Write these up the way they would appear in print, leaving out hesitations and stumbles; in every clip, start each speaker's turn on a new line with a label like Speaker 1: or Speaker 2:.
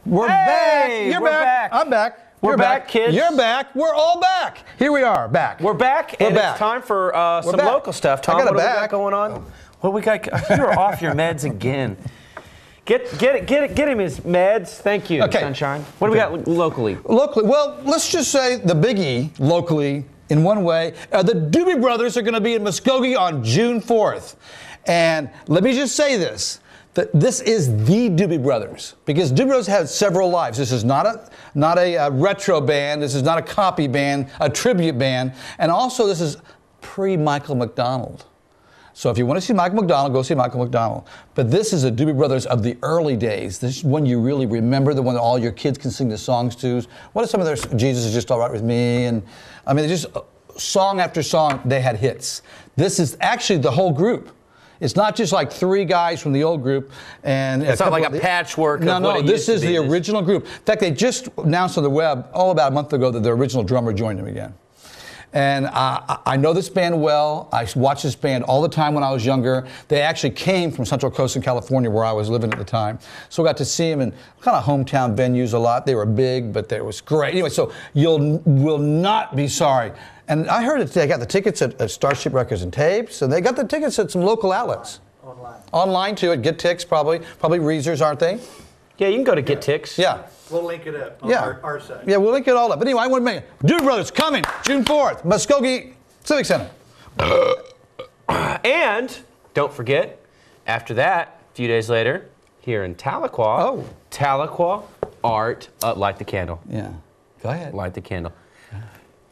Speaker 1: We're back. You're back. I'm back.
Speaker 2: We're back, kids.
Speaker 1: You're back. We're all back. Here we are, back.
Speaker 2: We're back, and it's time for some local stuff. Tom, what do we got going on? What we got? You're off your meds again. Get him his meds. Thank you, Sunshine. What do we got locally?
Speaker 1: Locally, well, let's just say the biggie locally, in one way, the Doobie Brothers are going to be in Muskogee on June 4th. And let me just say this. This is the Doobie Brothers, because Doobie Brothers have several lives. This is not a retro band. This is not a copy band, a tribute band. And also, this is pre-Michael McDonald. So if you want to see Michael McDonald, go see Michael McDonald. But this is the Doobie Brothers of the early days. This is one you really remember, the one that all your kids can sing the songs to. What are some of their, Jesus Is Just All Right With Me? And I mean, just song after song, they had hits. This is actually the whole group. It's not just like three guys from the old group. And
Speaker 2: it's not like a patchwork of
Speaker 1: No, this is the original group. In fact, they just announced on the web, about a month ago, that the original drummer joined them again. And I know this band well. I watched this band all the time when I was younger. They actually came from Central Coast in California, where I was living at the time. So I got to see them in kind of hometown venues a lot. They were big, but they was great. Anyway, so you will not be sorry. And I heard that they got the tickets at Starship Records and Tapes, and they got the tickets at some local outlets. Online too, at Get Tix probably Reezers, aren't they?
Speaker 2: Yeah, you can go to Get Tix.
Speaker 1: Yeah.
Speaker 3: We'll link it up on our site.
Speaker 1: Yeah, we'll link it all up. But anyway, I want to make it. Doobie Brothers coming June 4th, Muskogee Civic Center.
Speaker 2: And don't forget, after that, a few days later, here in Tahlequah, Tahlequah Art, light the candle.
Speaker 1: Yeah, go ahead.
Speaker 2: Light the candle.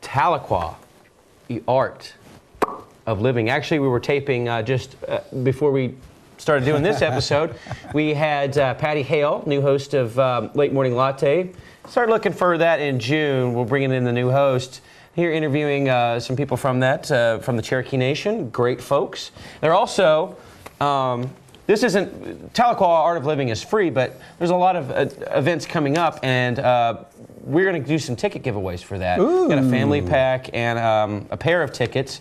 Speaker 2: Tahlequah, the art of living. Actually, we were taping just before we started doing this episode. We had Patty Hale, new host of Late Morning Latte. Start looking for that in June. We're bringing in the new host. Here interviewing some people from from the Cherokee Nation. Great folks. They're also, this isn't, Tahlequah Art of Living is free, but there's a lot of events coming up, and we're going to do some ticket giveaways for that.
Speaker 1: Ooh.
Speaker 2: Got a family pack and a pair of tickets.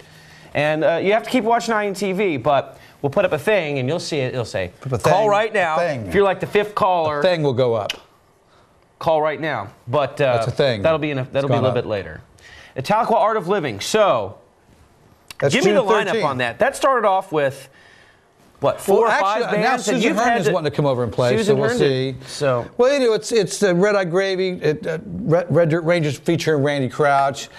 Speaker 2: And you have to keep watching INTV, but we'll put up a thing, and you'll see it. It'll say, call right now. If you're like the fifth caller,
Speaker 1: a thing will go up.
Speaker 2: Call right now. But
Speaker 1: that's a thing.
Speaker 2: That'll be a little bit later. The Tahlequah Art of Living. So, give me the lineup on that. That started off with, what, four or five bands?
Speaker 1: Now Susan Herndon is wanting to come over and play, so we'll see.
Speaker 2: So,
Speaker 1: well, you know, it's the Red Eye Gravy, Red Dirt Rangers featuring Randy Crouch,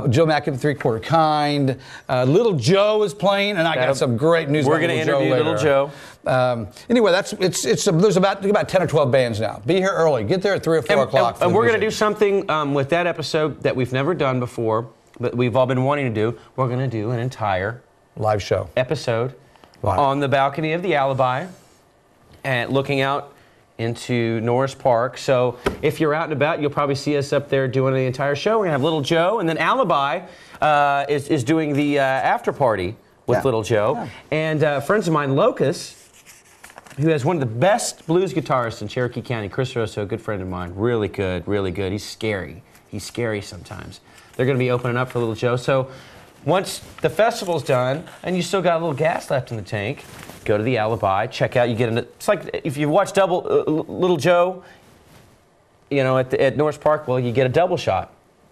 Speaker 1: Joe Mack and 3/4 Kind, Little Joe is playing, and I got some great news.
Speaker 2: We're going to interview Little Joe.
Speaker 1: Anyway, there's about 10 or 12 bands now. Be here early. Get there at 3 or 4 o'clock.
Speaker 2: And we're going to do something with that episode that we've never done before, but we've all been wanting to do. We're going to do an entire
Speaker 1: live show
Speaker 2: episode on the balcony of the Alibi and looking out into Norris Park. So if you're out and about, you'll probably see us up there doing the entire show. We're going to have Little Joe, and then Alibi is doing the after party with Little Joe. And friends of mine, Locust, who has one of the best blues guitarists in Cherokee County, Chris Rosso, a good friend of mine. Really good, really good. He's scary. He's scary sometimes. They're going to be opening up for Little Joe. So once the festival's done and you still got a little gas left in the tank, go to the Alibi, check out. You get it's like if you watch Little Joe, you know, at Norris Park. Well, you get a double shot.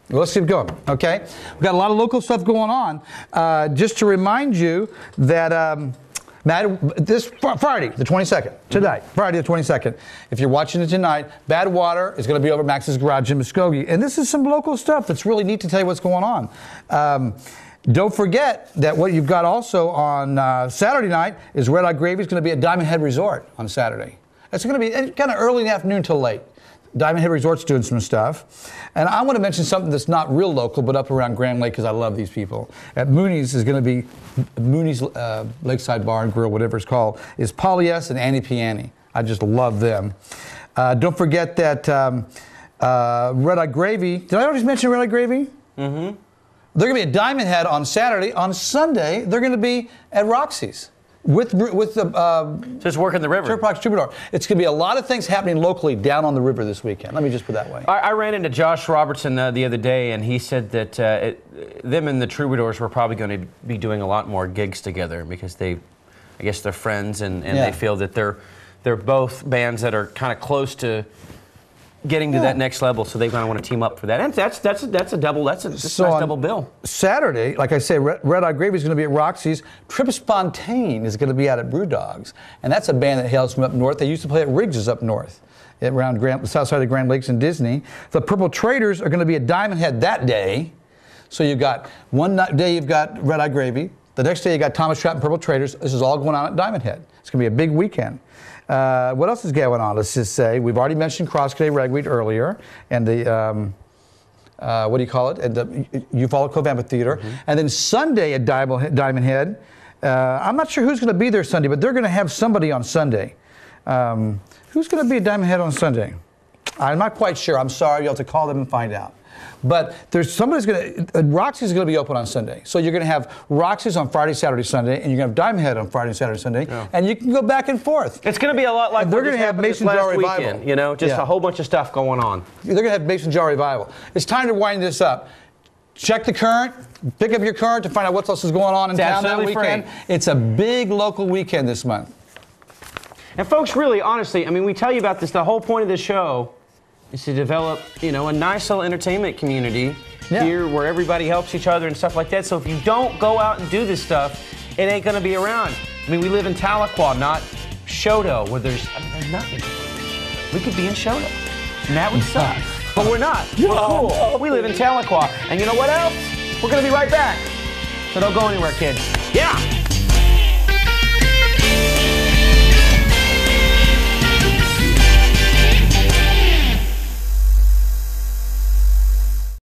Speaker 1: Well, let's keep going. Okay, we've got a lot of local stuff going on. Just to remind you that. This Friday, the 22nd, tonight, Friday the 22nd, if you're watching it tonight, Bad Water is going to be over at Max's Garage in Muskogee. And this is some local stuff that's really neat to tell you what's going on. Don't forget that what you've got also on Saturday night is Red Eye Gravy is going to be at Diamond Head Resort on Saturday. It's going to be kind of early in the afternoon till late. Diamond Head Resort's doing some stuff. And I want to mention something that's not real local, but up around Grand Lake, because I love these people. At Mooney's is going to be, Mooney's Lakeside Bar and Grill, whatever it's called, is Polly S. and Annie Piani. I just love them. Don't forget that Red Eye Gravy, did I already mention Red Eye Gravy? Mm-hmm. They're going to be at Diamond Head on Saturday. On Sunday, they're going to be at Roxy's. With the
Speaker 2: just working the river.
Speaker 1: Turprox Troubadour. It's going to be a lot of things happening locally down on the river this weekend. Let me just put it that way.
Speaker 2: I ran into Josh Robertson the other day, and he said that them and the Troubadours were probably going to be doing a lot more gigs together because I guess they're friends, and they feel that they're both bands that are kind of close to getting to that next level, so they're going to want to team up for that. And that's a double. That's a nice double bill.
Speaker 1: Saturday, like I say, Red Eye Gravy is going to be at Roxy's. Trip Spontaine is going to be out at Brewdogs, and that's a band that hails from up north. They used to play at Riggs's up north, around the south side of Grand Lakes and Disney. The Purple Traders are going to be at Diamond Head that day. So you've got one day you've got Red Eye Gravy. The next day you got Thomas Trout and Purple Traders. This is all going on at Diamond Head. It's going to be a big weekend. What else is going on? Let's just say we've already mentioned Cross-Country Ragweed earlier, and the what do you call it? And the Eufaula Cove Amphitheater. And then Sunday at Diamond Head. I'm not sure who's going to be there Sunday, but they're going to have somebody on Sunday. Who's going to be at Diamond Head on Sunday? I'm not quite sure. I'm sorry. You'll have to call them and find out. But there's somebody's going to, Roxy's going to be open on Sunday. So you're going to have Roxy's on Friday, Saturday, Sunday, and you're going to have Diamond Head on Friday, Saturday, Sunday, and you can go back and forth.
Speaker 2: It's going to be a lot like
Speaker 1: they're going to have Mason Jar Revival.
Speaker 2: Weekend, you know, just a whole bunch of stuff going on.
Speaker 1: They're going to have Mason Jar Revival. It's time to wind this up. Check the Current, pick up your Current to find out what else is going on in town that weekend. It's a big local weekend this month.
Speaker 2: And folks, really, honestly, I mean, we tell you about this, the whole point of this show is to develop, you know, a nice little entertainment community here where everybody helps each other and stuff like that. So if you don't go out and do this stuff, it ain't going to be around. I mean, we live in Tahlequah, not Shodo, where there's nothing. We could be in Shodo, and that would suck. But we're not. We're cool. We live in Tahlequah. And you know what else? We're going to be right back. So don't go anywhere, kids. Yeah!